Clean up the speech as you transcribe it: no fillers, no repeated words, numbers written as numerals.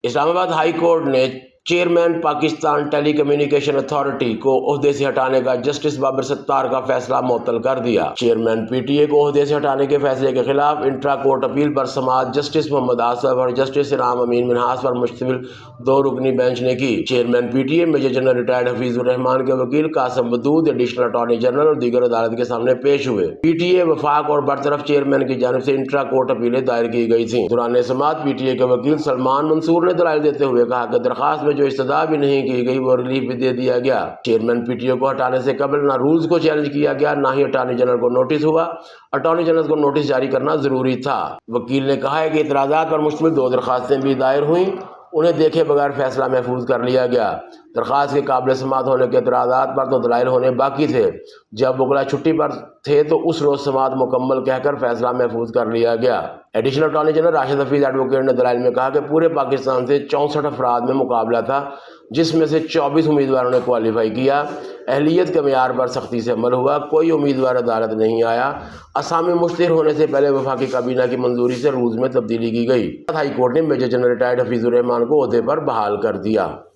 Islamabad high court ने chairman Pakistan telecommunication authority को ओहदे से हटाने का जस्टिस बाबर सत्तार का फैसला मुअत्तल कर दिया। चेयरमैन पीटीए को ओहदे से हटाने के फैसले के खिलाफ इंट्रा कोर्ट अपील पर समाअत जस्टिस मोहम्मद आसफ और जस्टिस इनाम अमीन मिनहास पर मुश्तमिल 2 रुकनी बेंच ने की। Chairman PTA major general retired Hafeezur Rehman के वकील Qasim Badood additional attorney general और दीगर अदालत के सामने पेश हुए। पीटीए, वफाक और बरतरफ चेयरमैन की जानिब से इंट्रा कोर्ट अपीलें दायर की गई थी। दौरान समाअत पीटीए के वकील सलमान मंसूर ने दलाइल देते हुए कहा कि दरखास्त में जो इस्तदा भी नहीं की गई वो रिलीफ भी दे दिया गया। चेयरमैन पीटीओ को हटाने से कबल ना रूल्स को चैलेंज किया गया, ना ही अटॉर्नी जनरल को नोटिस हुआ। अटॉर्नी जनरल को नोटिस जारी करना जरूरी था। वकील ने कहा है कि इतराज़ात पर मुश्तमिल 2 दरखास्तें भी दायर हुई, उन्हें देखे बगैर फैसला महफूज कर लिया गया। दरखास्त के काबिल समाअत होने के इतराज़ात पर तो दलाइल होने बाकी थे। जब वकला छुट्टी पर थे तो उस रोज समाअत मुकम्मल कहकर फैसला महफूज कर लिया गया। Additional attorney general Rashid Hafeez advocate ने दलाइल में कहा कि पूरे पाकिस्तान से 64 अफराद में मुकाबला था, जिसमें से 24 उम्मीदवारों ने क्वालिफाई किया। अहलियत के मेयार पर सख्ती से अमल हुआ, कोई उम्मीदवार अदालत नहीं आया। असामी मुश्तहर होने से पहले वफाकी काबीना की मंजूरी से रूल्स में तब्दीली की गई। हाई कोर्ट ने major general retired Hafeezur Rehman को ओहदे पर बहाल कर दिया।